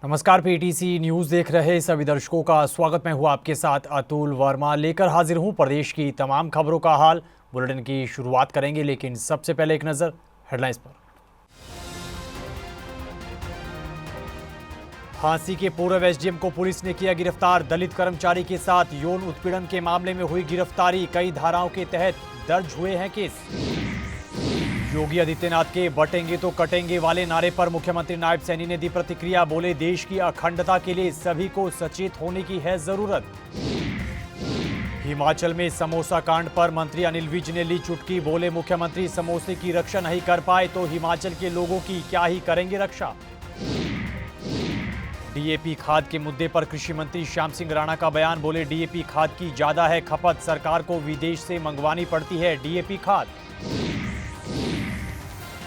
नमस्कार, PTC news देख रहे सभी दर्शकों का स्वागत। मैं हूं आपके साथ अतुल वर्मा, लेकर हाजिर हूं प्रदेश की तमाम खबरों का हाल। बुलेटिन की शुरुआत करेंगे, लेकिन सबसे पहले एक नजर हेडलाइंस पर। फांसी के पूर्व एसडीएम को पुलिस ने किया गिरफ्तार। दलित कर्मचारी के साथ यौन उत्पीड़न के मामले में हुई गिरफ्तारी। कई धाराओं के तहत दर्ज हुए हैं केस। योगी आदित्यनाथ के बटेंगे तो कटेंगे वाले नारे पर मुख्यमंत्री नायब सैनी ने दी प्रतिक्रिया। बोले, देश की अखंडता के लिए सभी को सचेत होने की है जरूरत। हिमाचल में समोसा कांड पर मंत्री अनिल विज ने ली चुटकी। बोले, मुख्यमंत्री समोसे की रक्षा नहीं कर पाए तो हिमाचल के लोगों की क्या ही करेंगे रक्षा। डीएपी खाद के मुद्दे पर कृषि मंत्री श्याम सिंह राणा का बयान। बोले, डीएपी खाद की ज्यादा है खपत, सरकार को विदेश से मंगवानी पड़ती है डीएपी खाद।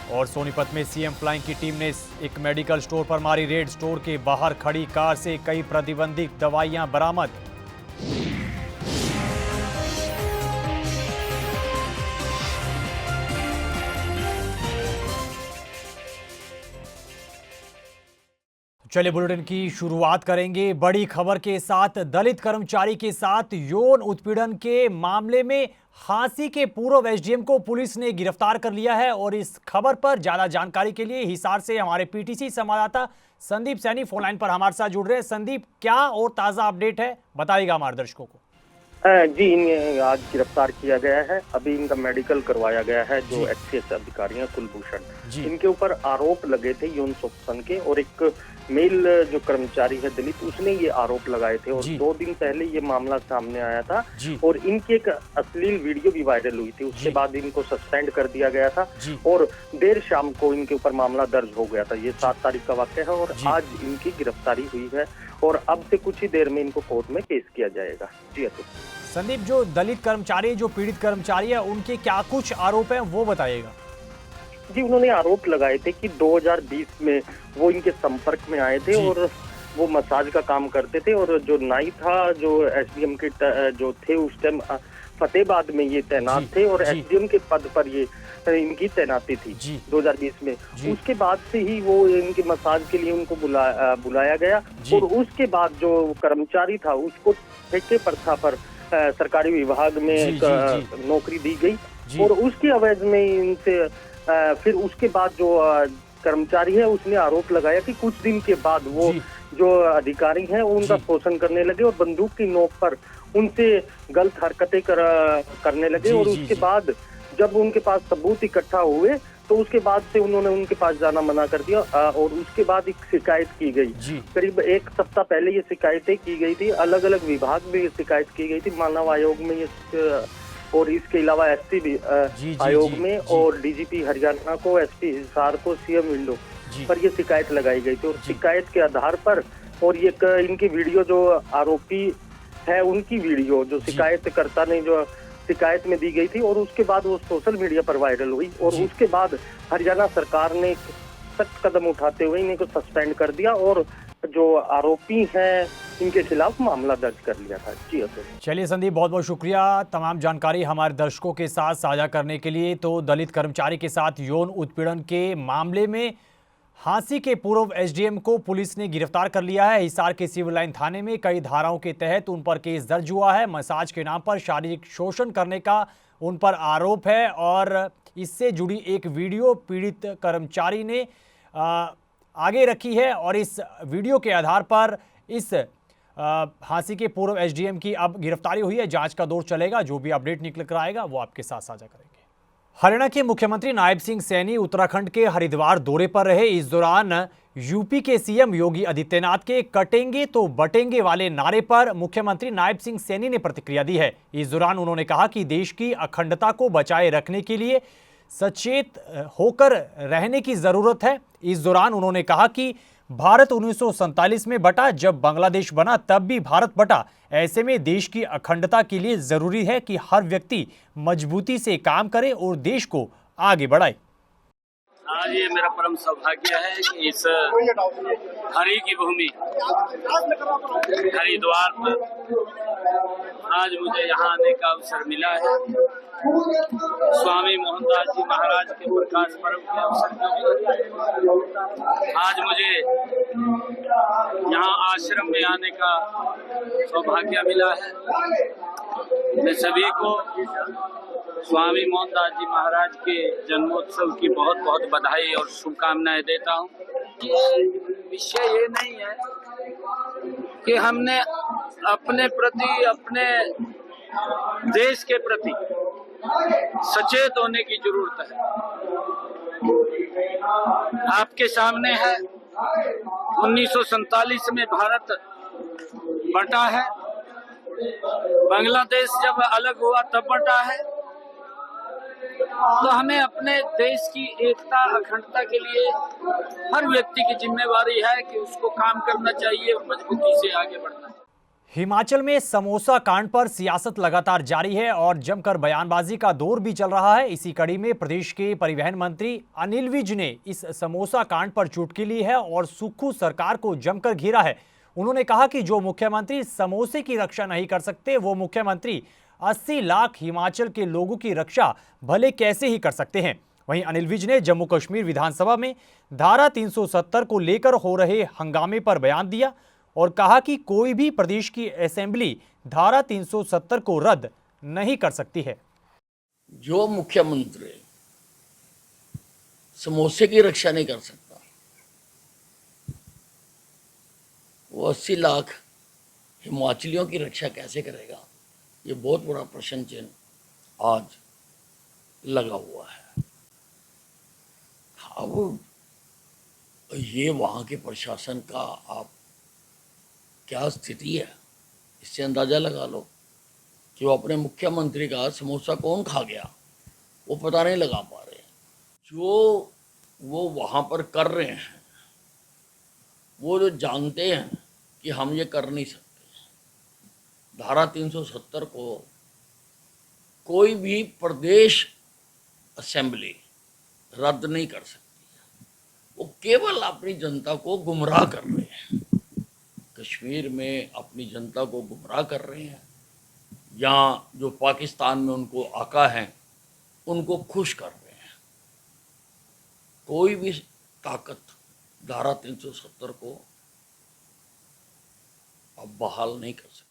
और सोनीपत में सीएम फ्लाइंग की टीम ने एक मेडिकल स्टोर पर मारी रेड। स्टोर के बाहर खड़ी कार से कई प्रतिबंधित दवाइयां बरामद। चलिए बुलेटिन की शुरुआत करेंगे बड़ी खबर के साथ। दलित कर्मचारी के साथ यौन उत्पीड़न के मामले में हांसी के पूर्व एसडीएम को पुलिस ने गिरफ्तार कर लिया है। और इस खबर पर ज्यादा जानकारी के लिए हिसार से हमारे पीटीसी संवाददाता संदीप सैनी फोन लाइन पर हमारे साथ जुड़ रहे हैं। संदीप, क्या और ताजा अपडेट है, बताइएगा हमारे दर्शकों को। जी, इन्हें आज गिरफ्तार किया गया है। अभी इनका मेडिकल करवाया गया है। जो एक्सीएस अधिकारी हैं कुलभूषण, इनके ऊपर आरोप लगे थे यौन शोषण के। और एक मेल जो कर्मचारी है दलित, उसने ये आरोप लगाए थे। और 2 दिन पहले ये मामला सामने आया था और इनकी एक अश्लील वीडियो भी वायरल हुई थी। उसके बाद इनको सस्पेंड कर दिया गया था और देर शाम को इनके ऊपर मामला दर्ज हो गया था। ये 7 तारीख का वाक़या है और आज इनकी गिरफ्तारी हुई है और अब से कुछ ही देर में इनको कोर्ट में पेश किया जाएगा। जी अतुल। संदीप, जो दलित कर्मचारी, जो पीड़ित कर्मचारी है, उनके क्या कुछ आरोप हैं वो बताइएगा। जी, उन्होंने आरोप लगाए थे कि 2020 में वो इनके संपर्क में आए थे और वो मसाज का काम करते थे। और जो नाई था, जो एसडीएम के जो थे उस टाइम फतेहाबाद में ये तैनात थे और एसडीएम के पद पर ये इनकी तैनाती थी 2020 में। उसके बाद से ही वो इनके मसाज के लिए उनको बुलाया गया। और उसके बाद जो कर्मचारी था उसको ठेके प्रथा पर सरकारी विभाग में नौकरी दी गई। और उसके अवैध में इनसे फिर उसके बाद जो कर्मचारी है उसने आरोप लगाया कि कुछ दिन के बाद वो जो अधिकारी हैं उनका शोषण करने लगे और बंदूक की नोक पर उनसे गलत हरकतें करने लगे। और उसके बाद जब उनके पास सबूत इकट्ठा हुए तो उसके बाद से उन्होंने उनके पास जाना मना कर दिया। और उसके बाद एक शिकायत की गई। करीब 1 सप्ताह पहले ये शिकायतें की गई थी। अलग अलग विभाग में ये शिकायत की गई थी। मानव आयोग में ये और इसके अलावा एसपी भी आयोग में और डीजीपी हरियाणा को, एसपी हिसार को, सीएम विंडो पर ये शिकायत लगाई गई थी। और शिकायत के आधार पर और ये इनकी वीडियो जो आरोपी है उनकी वीडियो जो शिकायतकर्ता ने जो शिकायत में दी गई थी और उसके बाद वो सोशल मीडिया पर वायरल हुई। और उसके बाद हरियाणा सरकार ने सख्त कदम उठाते हुए इनको सस्पेंड कर दिया और जो आरोपी हैं इनके खिलाफ मामला दर्ज कर लिया था। जी चलिए संदीप, बहुत बहुत शुक्रिया तमाम जानकारी हमारे दर्शकों के साथ साझा करने के लिए। तो दलित कर्मचारी के साथ यौन उत्पीड़न के मामले में हांसी के पूर्व एसडीएम को पुलिस ने गिरफ्तार कर लिया है। हिसार के सिविल लाइन थाने में कई धाराओं के तहत उन पर केस दर्ज हुआ है। मसाज के नाम पर शारीरिक शोषण करने का उन पर आरोप है और इससे जुड़ी एक वीडियो पीड़ित कर्मचारी ने आगे रखी है। और इस वीडियो के आधार पर इस हांसी के पूर्व एसडीएम की अब गिरफ्तारी हुई है। जांच का दौर चलेगा, जो भी अपडेट निकल कर आएगा वो आपके साथ साझा करेंगे। हरियाणा के मुख्यमंत्री नायब सिंह सैनी उत्तराखंड के हरिद्वार दौरे पर रहे। इस दौरान यूपी के सीएम योगी आदित्यनाथ के कटेंगे तो बटेंगे वाले नारे पर मुख्यमंत्री नायब सिंह सैनी ने प्रतिक्रिया दी है। इस दौरान उन्होंने कहा कि देश की अखंडता को बचाए रखने के लिए सचेत होकर रहने की जरूरत है। इस दौरान उन्होंने कहा कि भारत 1947 में बटा, जब बांग्लादेश बना तब भी भारत बटा। ऐसे में देश की अखंडता के लिए जरूरी है कि हर व्यक्ति मजबूती से काम करे और देश को आगे बढ़ाए। आज ये मेरा परम सौभाग्य है कि इस हरि की भूमि हरिद्वार पर आज मुझे यहाँ आने का अवसर मिला है। स्वामी मोहनदास जी महाराज के प्रकाश पर्व के अवसर पर आज मुझे यहाँ आश्रम में आने का सौभाग्य मिला है। मैं सभी को स्वामी मोहनदास जी महाराज के जन्मोत्सव की बहुत बहुत बधाई और शुभकामनाएं देता हूँ। ये विषय ये नहीं है कि हमने अपने प्रति, अपने देश के प्रति सचेत होने की जरूरत है। आपके सामने है 1947 में भारत बंटा है, बांग्लादेश जब अलग हुआ तब बंटा है। तो हमें अपने देश की एकता, अखंडता के लिए हर व्यक्ति की जिम्मेवारी है कि उसको काम करना चाहिए और मजबूती से आगे बढ़ना चाहिए। हिमाचल में समोसा कांड पर सियासत लगातार जारी है और जमकर बयानबाजी का दौर भी चल रहा है। इसी कड़ी में प्रदेश के परिवहन मंत्री अनिल विज ने इस समोसा कांड पर चुटकी ली है और सुक्खू सरकार को जमकर घेरा है। उन्होंने कहा कि जो मुख्यमंत्री समोसे की रक्षा नहीं कर सकते, वो मुख्यमंत्री 80 लाख हिमाचल के लोगों की रक्षा भले कैसे ही कर सकते हैं। वहीं अनिल विज ने जम्मू कश्मीर विधानसभा में धारा 370 को लेकर हो रहे हंगामे पर बयान दिया और कहा कि कोई भी प्रदेश की असेंबली धारा 370 को रद्द नहीं कर सकती है। जो मुख्यमंत्री समोसे की रक्षा नहीं कर सकता, वो 80 लाख हिमाचलियों की रक्षा कैसे करेगा? ये बहुत बड़ा प्रश्न चिन्ह आज लगा हुआ है। अब ये वहाँ के प्रशासन का आप क्या स्थिति है, इससे अंदाज़ा लगा लो कि वो अपने मुख्यमंत्री का समोसा कौन खा गया, वो पता नहीं लगा पा रहे। जो वो वहाँ पर कर रहे हैं, वो जो जानते हैं कि हम ये कर नहीं सकते। धारा 370 को कोई भी प्रदेश असेंबली रद्द नहीं कर सकती। वो केवल अपनी जनता को गुमराह कर रहे हैं, कश्मीर में अपनी जनता को गुमराह कर रहे हैं, या जो पाकिस्तान में उनको आका हैं उनको खुश कर रहे हैं। कोई भी ताकत धारा 370 को अब बहाल नहीं कर सकती।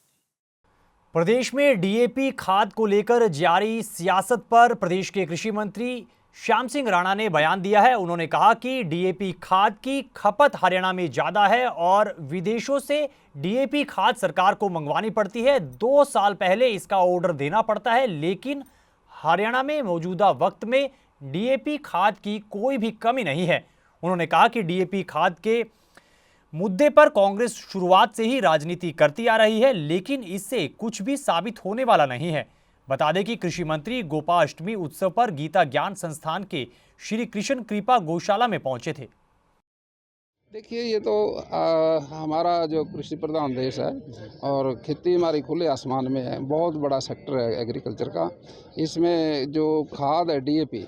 प्रदेश में डीएपी खाद को लेकर जारी सियासत पर प्रदेश के कृषि मंत्री श्याम सिंह राणा ने बयान दिया है। उन्होंने कहा कि डीएपी खाद की खपत हरियाणा में ज्यादा है और विदेशों से डीएपी खाद सरकार को मंगवानी पड़ती है। 2 साल पहले इसका ऑर्डर देना पड़ता है, लेकिन हरियाणा में मौजूदा वक्त में डीएपी खाद की कोई भी कमी नहीं है। उन्होंने कहा कि डीएपी खाद के मुद्दे पर कांग्रेस शुरुआत से ही राजनीति करती आ रही है, लेकिन इससे कुछ भी साबित होने वाला नहीं है। बता दें कि कृषि मंत्री गोपाष्टमी उत्सव पर गीता ज्ञान संस्थान के श्री कृष्ण कृपा गौशाला में पहुंचे थे। देखिए, ये तो हमारा जो कृषि प्रधान देश है और खेती हमारी खुले आसमान में है, बहुत बड़ा सेक्टर है एग्रीकल्चर का। इसमें जो खाद है डीएपी,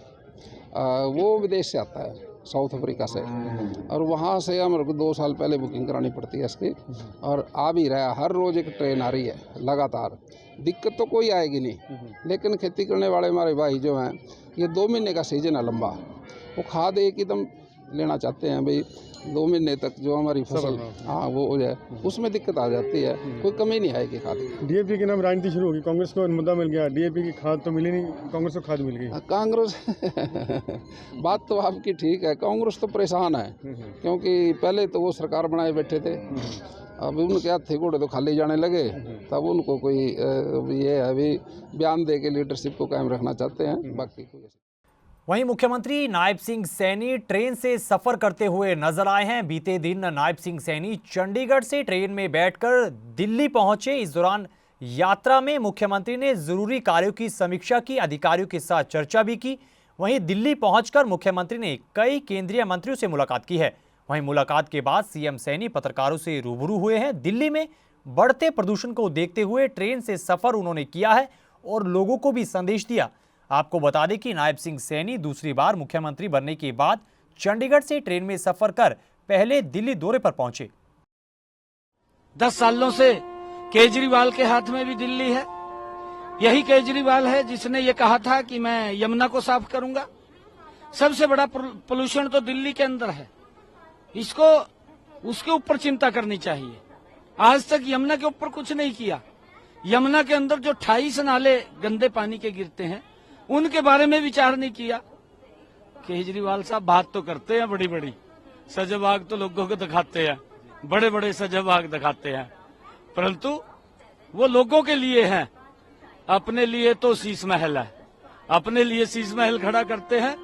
वो विदेश से आता है, साउथ अफ्रीका से, और वहाँ से हमारे को 2 साल पहले बुकिंग करानी पड़ती है इसकी, और आ भी रहा है। हर रोज़ एक ट्रेन आ रही है लगातार। दिक्कत तो कोई आएगी नहीं, लेकिन खेती करने वाले हमारे भाई जो हैं, ये 2 महीने का सीजन है लंबा, वो खाद एक एकदम लेना चाहते हैं भाई 2 महीने तक जो हमारी फसल वो हो जाए, उसमें दिक्कत आ जाती है। कोई कमी नहीं आएगी खाद की। डीएपी के नाम राजनीति शुरू होगी, कांग्रेस को मुद्दा मिल गया, डीएपी की खाद तो मिली नहीं, कांग्रेस को खाद मिल गई। कांग्रेस बात तो आपकी ठीक है, कांग्रेस तो परेशान है, क्योंकि पहले तो वो सरकार बनाए बैठे थे, अब उनके हाथी घोड़े तो खाली जाने लगे, तब उनको कोई ये है अभी बयान दे के लीडरशिप को कायम रखना चाहते हैं, बाकी कोई। वहीं मुख्यमंत्री नायब सिंह सैनी ट्रेन से सफर करते हुए नजर आए हैं। बीते दिन नायब सिंह सैनी चंडीगढ़ से ट्रेन में बैठकर दिल्ली पहुंचे। इस दौरान यात्रा में मुख्यमंत्री ने जरूरी कार्यों की समीक्षा की, अधिकारियों के साथ चर्चा भी की। वहीं दिल्ली पहुंचकर मुख्यमंत्री ने कई केंद्रीय मंत्रियों से मुलाकात की है। वहीं मुलाकात के बाद सीएम सैनी पत्रकारों से रूबरू हुए हैं। दिल्ली में बढ़ते प्रदूषण को देखते हुए ट्रेन से सफर उन्होंने किया है और लोगों को भी संदेश दिया। आपको बता दें कि नायब सिंह सैनी दूसरी बार मुख्यमंत्री बनने के बाद चंडीगढ़ से ट्रेन में सफर कर पहले दिल्ली दौरे पर पहुंचे। 10 सालों से केजरीवाल के हाथ में भी दिल्ली है। यही केजरीवाल है जिसने ये कहा था कि मैं यमुना को साफ करूंगा। सबसे बड़ा पोल्यूशन तो दिल्ली के अंदर है। इसको उसके ऊपर चिंता करनी चाहिए। आज तक यमुना के ऊपर कुछ नहीं किया। यमुना के अंदर जो 28 नाले गंदे पानी के गिरते हैं उनके बारे में विचार नहीं किया। केजरीवाल साहब बात तो करते हैं बड़ी बड़ी, सजाबाग तो लोगों को दिखाते हैं, बड़े बड़े सजाबाग दिखाते हैं, परंतु वो लोगों के लिए है, अपने लिए तो शीश महल है। अपने लिए शीश महल खड़ा करते हैं,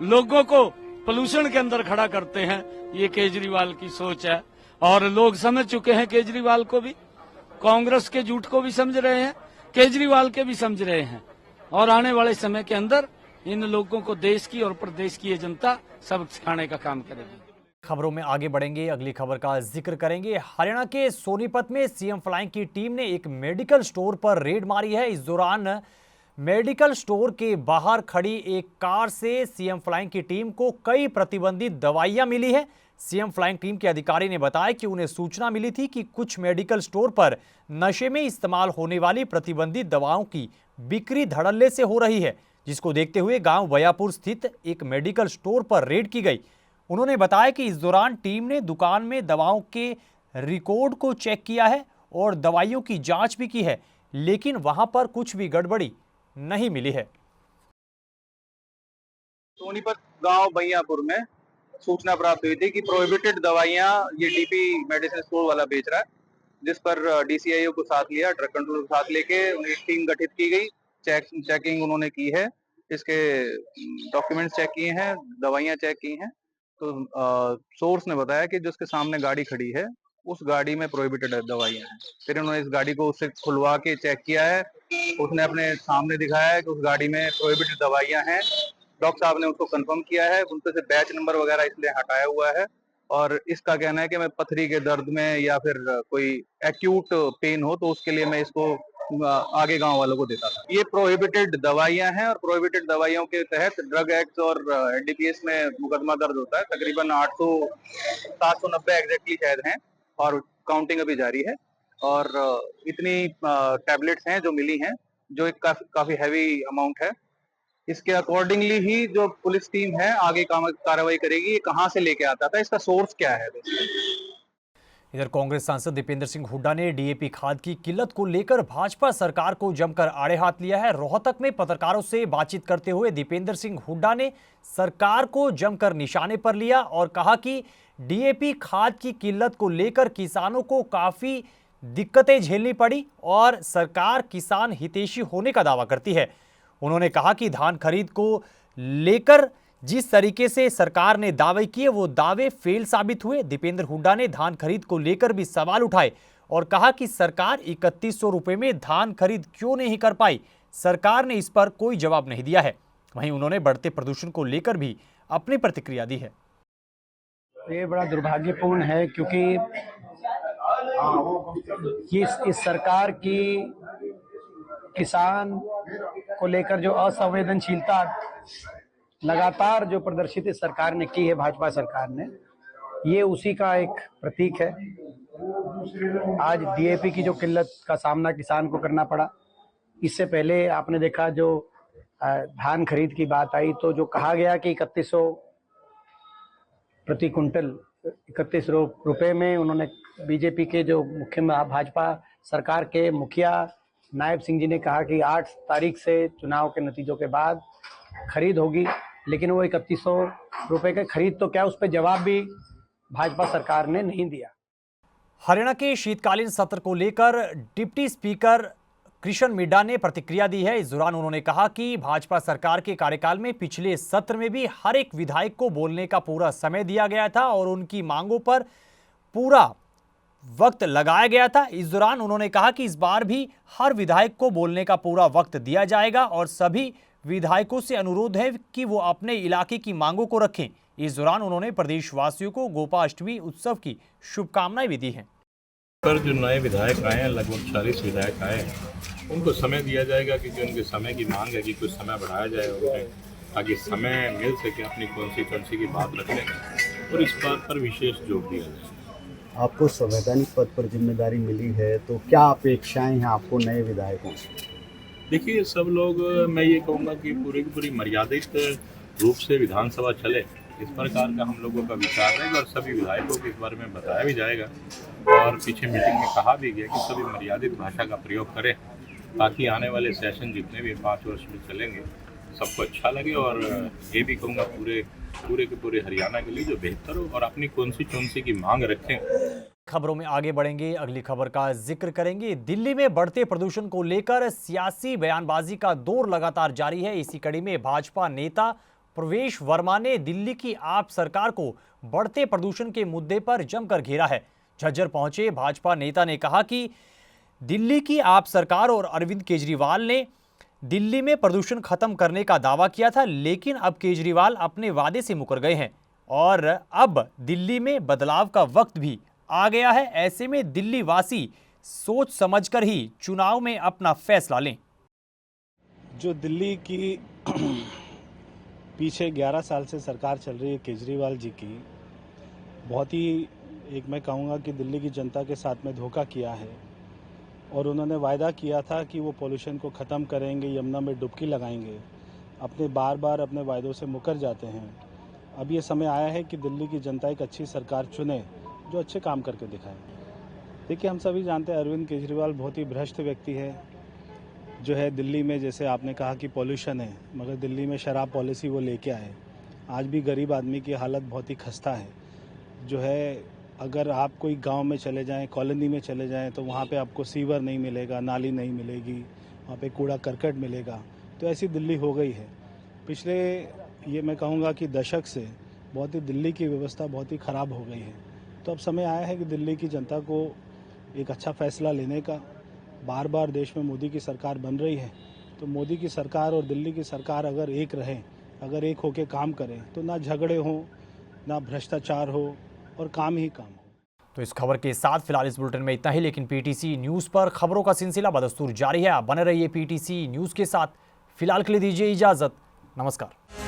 लोगों को पोल्यूशन के अंदर खड़ा करते हैं। ये केजरीवाल की सोच है और लोग समझ चुके हैं केजरीवाल को भी, कांग्रेस के झूठ को भी समझ रहे हैं, केजरीवाल के भी समझ रहे हैं। और आने वाले समय के अंदर इन लोगों को देश की और प्रदेश की ये जनता सबक सिखाने का काम करेगी। खबरों में आगे बढ़ेंगे, अगली खबर का जिक्र करेंगे। हरियाणा के सोनीपत में सीएम फ्लाइंग की टीम ने एक मेडिकल स्टोर पर रेड मारी है। इस दौरान मेडिकल स्टोर के बाहर खड़ी एक कार से सीएम फ्लाइंग की टीम को कई प्रतिबंधित दवाइयां मिली है। सीएम फ्लाइंग टीम के अधिकारी ने बताया कि उन्हें सूचना मिली थी कि कुछ मेडिकल स्टोर पर नशे में इस्तेमाल होने वाली प्रतिबंधित दवाओं की बिक्री धड़ल्ले से हो रही है, जिसको देखते हुए गांव बयापुर स्थित एक मेडिकल स्टोर पर रेड की गई। उन्होंने बताया कि इस दौरान टीम ने दुकान में दवाओं के रिकॉर्ड को चेक किया है और दवाइयों की जांच भी की है, लेकिन वहां पर कुछ भी गड़बड़ी नहीं मिली है। सोनीपत गांव बयापुर में सूचना प्राप्त हुई थी कि प्रोहिबिटेड दवाइयां ये डीपी मेडिसिन स्टोर वाला बेच रहा है, जिस पर डीसीआईओ को साथ लिया, ड्रग कंट्रोल को साथ लेके उन्हें एक टीम गठित की गई। चेकिंग उन्होंने की है, इसके डॉक्यूमेंट्स चेक किए हैं, दवाइयां चेक की हैं। तो सोर्स ने बताया कि जो उसके सामने गाड़ी खड़ी है उस गाड़ी में प्रोहिबिटेड दवाइयां हैं। फिर उन्होंने इस गाड़ी को उससे खुलवा के चेक किया है, उसने अपने सामने दिखाया है कि उस गाड़ी में प्रोहिबिटेड दवाइयां हैं। डॉक्टर साहब ने उसको कंफर्म किया है, उनसे से बैच नंबर वगैरह इसलिए हटाया हुआ है। और इसका कहना है कि मैं पथरी के दर्द में या फिर कोई एक्यूट पेन हो तो उसके लिए मैं इसको आगे गांव वालों को देता था। ये प्रोहिबिटेड दवाइयां हैं और प्रोहिबिटेड दवाइयों के तहत ड्रग एक्ट और एनडीपीएस में मुकदमा दर्ज होता है। तकरीबन 790 एग्जैक्टली शायद हैं और काउंटिंग अभी जारी है। और इतनी टैबलेट्स हैं जो मिली हैं, जो एक काफी हैवी अमाउंट है। इसके अकॉर्डिंगली ही जो पुलिस टीम है आगे कार्रवाई करेगी। ये कहां से लेके आता था, इसका सोर्स क्या है। इधर कांग्रेस सांसद दीपेंद्र सिंह हुड्डा ने डीएपी खाद की किल्लत को लेकर भाजपा सरकार को जमकर आड़े हाथ लिया है। रोहतक में पत्रकारों से बातचीत करते हुए दीपेंद्र सिंह हुड्डा ने सरकार को जमकर निशाने पर लिया और कहा कि डीएपी खाद की किल्लत को लेकर किसानों को काफी दिक्कतें झेलनी पड़ी और सरकार किसान हितैषी होने का दावा करती है। उन्होंने कहा कि धान खरीद को लेकर जिस तरीके से सरकार ने दावे किए वो दावे फेल साबित हुए। दीपेंद्र हुड्डा ने धान खरीद को लेकर भी सवाल उठाए और कहा कि सरकार 3100 रुपए में धान खरीद क्यों नहीं कर पाई, सरकार ने इस पर कोई जवाब नहीं दिया है। वहीं उन्होंने बढ़ते प्रदूषण को लेकर भी अपनी प्रतिक्रिया दी है। ये बड़ा दुर्भाग्यपूर्ण है क्योंकि इस सरकार की किसान को लेकर जो असंवेदनशीलता लगातार जो प्रदर्शित इस सरकार ने की है, भाजपा सरकार ने, ये उसी का एक प्रतीक है। आज डीएपी की जो किल्लत का सामना किसान को करना पड़ा, इससे पहले आपने देखा जो धान खरीद की बात आई तो जो कहा गया कि 3100 प्रति कुंटल 31 रुपए में उन्होंने बीजेपी के जो मुख्य भाजपा सरकार के मुखिया नायब सिंह जी ने कहा कि 8 तारीख से चुनाव के नतीजों के बाद खरीद होगी, लेकिन वो 3100 रुपए का खरीद तो क्या, उस पर जवाब भी भाजपा सरकार ने नहीं दिया। हरियाणा के शीतकालीन सत्र को लेकर डिप्टी स्पीकर कृष्ण मिड्डा ने प्रतिक्रिया दी है। इस दौरान उन्होंने कहा कि भाजपा सरकार के कार्यकाल में पिछले सत्र में भी हर एक विधायक को बोलने का पूरा समय दिया गया था और उनकी मांगों पर पूरा वक्त लगाया गया था। इस दौरान उन्होंने कहा कि इस बार भी हर विधायक को बोलने का पूरा वक्त दिया जाएगा और सभी विधायकों से अनुरोध है कि वो अपने इलाके की मांगों को रखें। इस दौरान उन्होंने प्रदेशवासियों को गोपाष्टमी उत्सव की शुभकामनाएं भी दी हैं। पर जो नए विधायक आए हैं, लगभग 40 विधायक आए हैं, उनको समय दिया जाएगा क्योंकि उनके समय की मांग है कि कुछ समय बढ़ाया जाए और उन्हें ताकि समय मिल सके अपनी कॉन्स्टिट्यूंसी की बात रखने का और इस बात पर विशेष जोर दिया जाए। आपको संवैधानिक पद पर जिम्मेदारी मिली है तो क्या अपेक्षाएं हैं आपको नए विधायकों से? देखिए, सब लोग, मैं ये कहूँगा कि पूरी की पूरी मर्यादित रूप से विधानसभा चले इस प्रकार का हम लोगों का विचार रहेगा और सभी विधायकों को इस बारे में बताया भी जाएगा और पीछे मीटिंग में कहा भी गया कि सभी मर्यादित भाषा का प्रयोग करें ताकि आने वाले सेशन जितने भी 5 वर्ष में चलेंगे सबको अच्छा लगे और ये भी कहूँगा पूरे के पूरे हरियाणा के लिए जो बेहतर हो और अपनी कॉन्स्टिट्यूंसी की मांग रखें। खबरों में आगे बढ़ेंगे, अगली खबर का जिक्र करेंगे। दिल्ली में बढ़ते प्रदूषण को लेकर सियासी बयानबाजी का दौर लगातार जारी है। इसी कड़ी में भाजपा नेता प्रवेश वर्मा ने दिल्ली की आप सरकार को बढ़ते प्रदूषण के मुद्दे पर जमकर घेरा है। झज्जर पहुंचे भाजपा नेता ने कहा कि दिल्ली की आप सरकार और अरविंद केजरीवाल ने दिल्ली में प्रदूषण खत्म करने का दावा किया था, लेकिन अब केजरीवाल अपने वादे से मुकर गए हैं और अब दिल्ली में बदलाव का वक्त भी आ गया है। ऐसे में दिल्ली वासी सोच समझकर ही चुनाव में अपना फैसला लें। जो दिल्ली की पीछे 11 साल से सरकार चल रही है केजरीवाल जी की, बहुत ही मैं कहूँगा कि दिल्ली की जनता के साथ में धोखा किया है और उन्होंने वायदा किया था कि वो पोल्यूशन को ख़त्म करेंगे, यमुना में डुबकी लगाएंगे। बार बार अपने वायदों से मुकर जाते हैं। अब ये समय आया है कि दिल्ली की जनता एक अच्छी सरकार चुने जो अच्छे काम करके दिखाए। देखिए, हम सभी जानते हैं अरविंद केजरीवाल बहुत ही भ्रष्ट व्यक्ति है। जो है दिल्ली में, जैसे आपने कहा कि पॉल्यूशन है, मगर दिल्ली में शराब पॉलिसी वो लेके आए। आज भी गरीब आदमी की हालत बहुत ही खस्ता है। जो है अगर आप कोई गांव में चले जाएं, कॉलोनी में चले जाएं, तो वहाँ पे आपको सीवर नहीं मिलेगा, नाली नहीं मिलेगी, वहाँ पे कूड़ा करकट मिलेगा। तो ऐसी दिल्ली हो गई है। पिछले मैं कहूँगा कि दशक से बहुत ही दिल्ली की व्यवस्था बहुत ही ख़राब हो गई है। तो अब समय आया है कि दिल्ली की जनता को एक अच्छा फैसला लेने का। बार बार देश में मोदी की सरकार बन रही है, तो मोदी की सरकार और दिल्ली की सरकार अगर एक रहे, अगर एक होकर काम करें, तो ना झगड़े हों, ना भ्रष्टाचार हो और काम ही काम हो। तो इस खबर के साथ फिलहाल इस बुलेटिन में इतना ही, लेकिन पीटीसी न्यूज़ पर खबरों का सिलसिला बदस्तूर जारी है। आप बने रहिए पीटीसी न्यूज़ के साथ। फिलहाल के लिए दीजिए इजाज़त। नमस्कार।